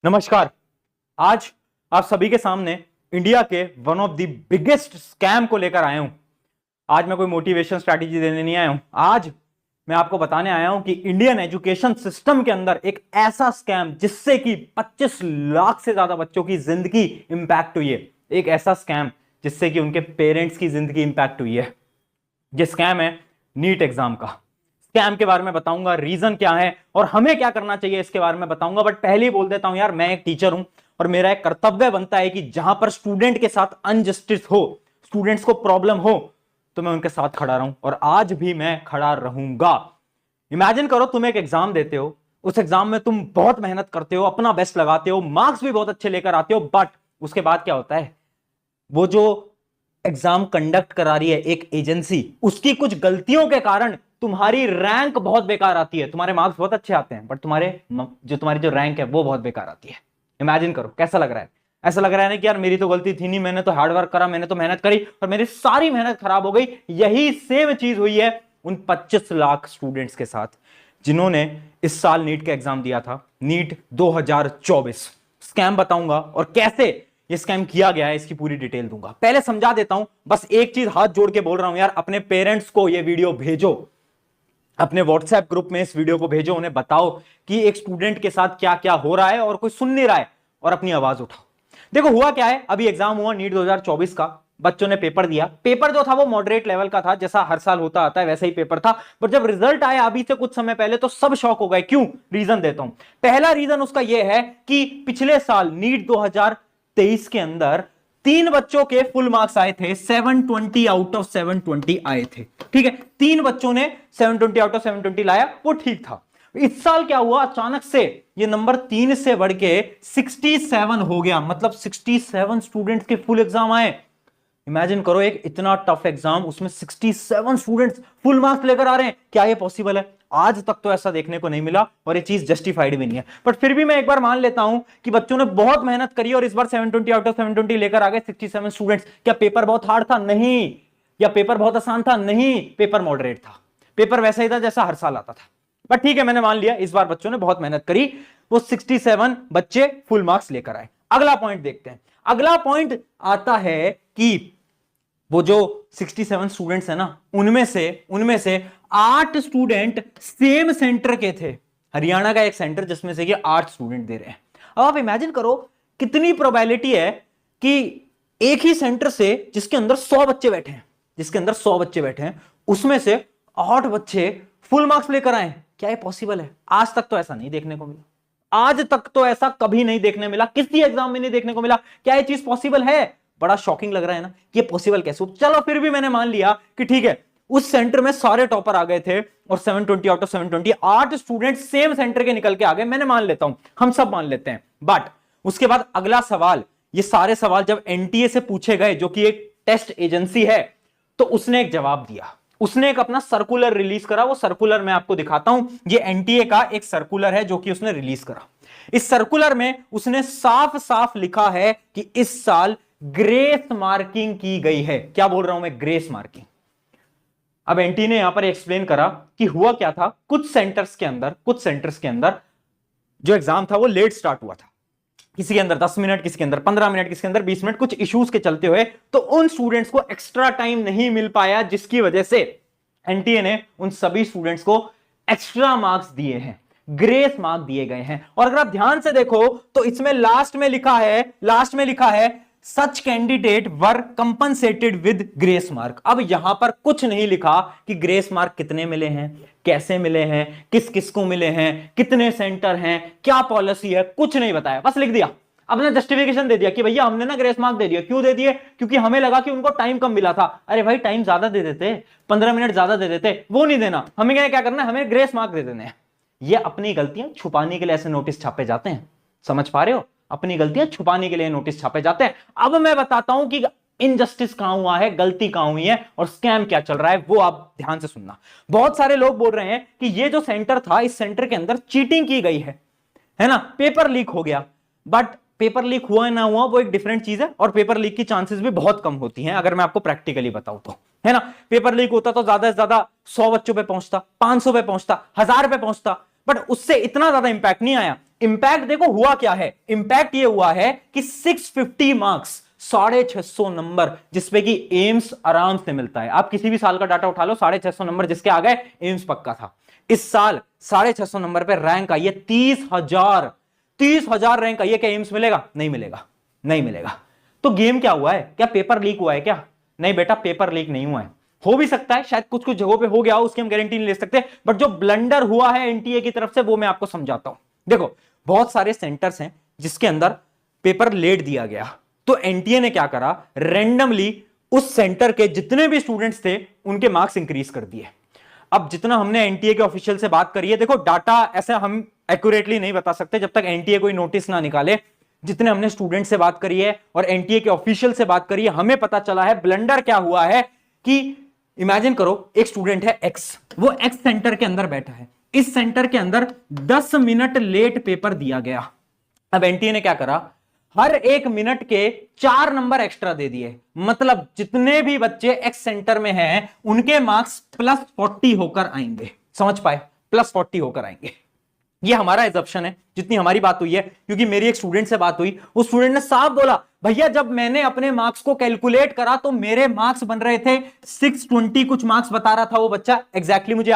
नमस्कार। आज आप सभी के सामने इंडिया के one of the biggest scam को लेकर आया हूं। आज मैं कोई मोटिवेशन स्ट्रैटेजी देने नहीं आया हूं। आज मैं आपको बताने आया हूं कि इंडियन एजुकेशन सिस्टम के अंदर एक ऐसा स्कैम जिससे कि 25 लाख से ज्यादा बच्चों की जिंदगी इंपैक्ट हुई है। एक ऐसा स्कैम जिससे कि उनके पेरेंट्स की जिंदगी इंपैक्ट हुई है। ये स्कैम है नीट एग्जाम का। स्कैम के बारे में बताऊंगा, रीजन क्या है और हमें क्या करना चाहिए इसके बारे में बताऊंगा। बट पहले ही बोल देता हूं यार, मैं एक टीचर हूं और मेरा एक कर्तव्य बनता है कि जहां पर स्टूडेंट के साथ अनजस्टिस हो, स्टूडेंट्स को प्रॉब्लम हो, तो मैं उनके साथ खड़ा रहूं और आज भी मैं खड़ा रहूंगा। इमेजिन करो तुम एक एग्जाम देते हो, उस एग्जाम में तुम बहुत मेहनत करते हो, अपना बेस्ट लगाते हो, मार्क्स भी बहुत अच्छे लेकर आते हो, बट उसके बाद क्या होता है, वो जो एग्जाम कंडक्ट करा रही है एक एजेंसी, उसकी कुछ गलतियों के कारण तुम्हारी रैंक बहुत बेकार आती है। तुम्हारे मार्क्स बहुत अच्छे आते हैं बट तुम्हारी जो रैंक है वो बहुत बेकार आती है। इमेजिन करो कैसा लग रहा है। ऐसा लग रहा है ना कि यार मेरी तो गलती थी नहीं, मैंने तो हार्डवर्क करा, मैंने तो मेहनत करी और मेरी सारी मेहनत खराब हो गई। यही सेम चीज हुई है उन 25 लाख स्टूडेंट्स के साथ जिन्होंने इस साल नीट का एग्जाम दिया था, नीट 2024। स्कैम बताऊंगा और कैसे ये स्कैम किया गया है इसकी पूरी डिटेल दूंगा। पहले समझा देता हूं, बस एक चीज हाथ जोड़ के बोल रहा हूं यार, अपने पेरेंट्स को ये वीडियो भेजो, अपने व्हाट्सएप ग्रुप में इस वीडियो को भेजो, उन्हें बताओ कि एक स्टूडेंट के साथ क्या क्या हो रहा है और कोई सुन नहीं रहा है, और अपनी आवाज उठाओ। देखो हुआ क्या है, अभी एग्जाम हुआ नीट 2024 का, बच्चों ने पेपर दिया। पेपर जो था वो मॉडरेट लेवल का था, जैसा हर साल होता आता है वैसा ही पेपर था। बट जब रिजल्ट आया अभी से कुछ समय पहले तो सब शॉक हो गए। क्यों? रीजन देता हूं। पहला रीजन उसका यह है कि पिछले साल नीट 2023 के अंदर 3 बच्चों के फुल मार्क्स आए थे, 720 आउट ऑफ 720 आए थे। ठीक है, 3 बच्चों ने 720 आउट ऑफ 720 लाया, वो ठीक था। इस साल क्या हुआ, अचानक से ये नंबर 3 से बढ़ के 67 हो गया। मतलब 67 स्टूडेंट्स के फुल एग्जाम आए। इमेजिन करो एक इतना टफ एग्जाम, उसमें 67 स्टूडेंट्स फुल मार्क्स लेकर आ रहे हैं। क्या ये पॉसिबल है? आज तक तो ऐसा देखने को नहीं मिला और ये चीज जस्टिफाइड भी नहीं है। बट फिर भी मैं एक बार मान लेता हूं कि बच्चों ने बहुत मेहनत करी और इस बार 720 आउट ऑफ 720 लेकर आ गए 67 स्टूडेंट्स। क्या पेपर बहुत हार्ड था? नहीं। या पेपर बहुत आसान था? नहीं। पेपर मॉडरेट था। पेपर वैसा ही था जैसा हर साल आता था। बट ठीक है, मैंने मान लिया इस बार बच्चों ने बहुत मेहनत करी, वो 67 बच्चे फुल मार्क्स लेकर आए। अगला पॉइंट देखते हैं। अगला पॉइंट आता है कि वो जो 67 स्टूडेंट्स है ना, उनमें से 8 स्टूडेंट सेम सेंटर के थे। हरियाणा का एक सेंटर जिसमें से कि 8 स्टूडेंट दे रहे हैं। अब आप इमेजिन करो कितनी प्रोबेबिलिटी है कि एक ही सेंटर से जिसके अंदर 100 बच्चे बैठे हैं, उसमें से 8 बच्चे फुल मार्क्स लेकर आए। क्या ये पॉसिबल है? आज तक तो ऐसा नहीं देखने को मिला। आज तक तो ऐसा कभी नहीं देखने मिला, किसी एग्जाम में नहीं देखने को मिला। क्या ये चीज पॉसिबल है? बड़ा शॉकिंग लग रहा है ना, ये पॉसिबल कैसे? चलो फिर भी मैंने मान लिया कि ठीक है, उस सेंटर में सारे टॉपर आ गए थे और 720 out of 720 8 student same centre के निकल के आ गए। मैंने मान लेता हूं, हम सब मान लेते हैं। बट उसके बाद अगला सवाल, ये सारे सवाल जब एनटीए से पूछे गए, जो कि एक टेस्ट एजेंसी है, तो उसने एक जवाब दिया। उसने एक अपना सर्कुलर रिलीज करा। वो सर्कुलर मैं आपको दिखाता हूं। ये एनटीए का एक सर्कुलर है जो कि उसने रिलीज करा। इस सर्कुलर में उसने साफ साफ लिखा है कि इस साल ग्रेस मार्किंग की गई है। क्या बोल रहा हूं मैं? Grace marking. अब एनटी ने यहां पर एक्सप्लेन करा कि हुआ क्या था। कुछ सेंटर्स के अंदर जो एग्जाम था वो लेट स्टार्ट हुआ था। किसी के अंदर 10 मिनट, किसी के अंदर 15 मिनट, किसी के अंदर 20 मिनट, कुछ इश्यूज के चलते हुए तो उन स्टूडेंट्स को एक्स्ट्रा टाइम नहीं मिल पाया, जिसकी वजह से एनटीए ने उन सभी स्टूडेंट्स को एक्स्ट्रा मार्क्स दिए हैं, ग्रेस मार्क दिए गए हैं। और अगर आप ध्यान से देखो तो इसमें लास्ट में लिखा है सच candidate were compensated with grace mark. अब यहां पर कुछ नहीं लिखा कि ग्रेस मार्क कितने मिले हैं, कैसे मिले हैं, किस किस को मिले हैं, कितने सेंटर हैं, क्या पॉलिसी है, कुछ नहीं बताया। बस लिख दिया, अपना जस्टिफिकेशन दे दिया कि भैया हमने ना ग्रेस मार्क दे दिया। क्यों दे दिए? क्योंकि हमें लगा कि उनको टाइम कम मिला था। अरे भाई टाइम ज्यादा दे देते, 15 मिनट ज्यादा दे देते, वो नहीं देना। हमें क्या करना है? हमें ग्रेस मार्क दे देने हैं। ये अपनी गलतियां छुपाने के लिए ऐसे नोटिस छापे जाते हैं। समझ पा रहे हो? अपनी गलतियां छुपाने के लिए नोटिस छापे जाते हैं। अब मैं बताता हूं कि इनजस्टिस कहां हुआ है, गलती कहां हुई है और स्कैम क्या चल रहा है, वो आप ध्यान से सुनना। बहुत सारे लोग बोल रहे हैं कि ये जो सेंटर था, इस सेंटर के अंदर चीटिंग की गई है ना, पेपर लीक हो गया। बट पेपर लीक हुआ ना हुआ वो एक डिफरेंट चीज है, और पेपर लीक की चांसेस भी बहुत कम होती हैं अगर मैं आपको प्रैक्टिकली बताऊं तो, है ना। पेपर लीक होता तो ज्यादा से ज्यादा 100 बच्चों पे पहुंचता, 500 पे पहुंचता, 1000 पे पहुंचता, बट उससे इतना ज्यादा इंपैक्ट नहीं आया। इंपैक्ट देखो हुआ क्या है, इंपैक्ट ये हुआ है कि 650 मार्क्स 650 नंबर जिसपे कि एम्स आराम से मिलता है। आप किसी भी साल का डाटा उठा लो, 650 नंबर जिसके आ गए एम्स पक्का था। इस साल 650 नंबर पे रैंक आई है 30,000 रैंक आई है। क्या एम्स मिलेगा? नहीं मिलेगा, नहीं मिलेगा। तो गेम क्या हुआ है? क्या पेपर लीक हुआ है क्या? नहीं बेटा, पेपर लीक नहीं हुआ है। हो भी सकता है, शायद कुछ कुछ जगहों पे हो गया हो, उसकी हम गारंटी नहीं ले सकते, बट जो ब्लंडर हुआ है एनटीए की तरफ से वो मैं आपको समझाता हूं। देखो, बहुत सारे सेंटर्स हैं जिसके अंदर पेपर लेट दिया गया, तो एनटीए ने क्या करा, रैंडमली उस सेंटर के जितने भी स्टूडेंट्स थे उनके मार्क्स इंक्रीज कर दिए। अब जितना हमने एनटीए के ऑफिशियल से बात करी है, देखो डाटा ऐसे हम एक्यूरेटली नहीं बता सकते जब तक एनटीए कोई नोटिस ना निकाले। जितने हमने स्टूडेंट से बात करी है और एनटीए के ऑफिशियल से बात करी है, हमें पता चला है ब्लंडर क्या हुआ है कि इमेजिन करो एक स्टूडेंट है एक्स, वो एक्स सेंटर के अंदर बैठा है, इस सेंटर के अंदर 10 मिनट लेट पेपर दिया गया। अब एनटीए ने क्या करा, हर 1 मिनट के 4 नंबर एक्स्ट्रा दे दिए। मतलब जितने भी बच्चे एक्स सेंटर में हैं उनके मार्क्स +40 होकर आएंगे। समझ पाए? +40 होकर आएंगे। ये हमारा एजप्शन है, जितनी हमारी बात हुई है, क्योंकि मेरी एक स्टूडेंट से बात हुई, उस स्टूडेंट ने साफ बोला, भैया जब मैंने अपने मार्क्स को कैलकुलेट करा तो मेरे मार्क्स बन रहे थे 620 कुछ मार्क्स बता रहा था वो बच्चा, एग्जैक्टली मुझे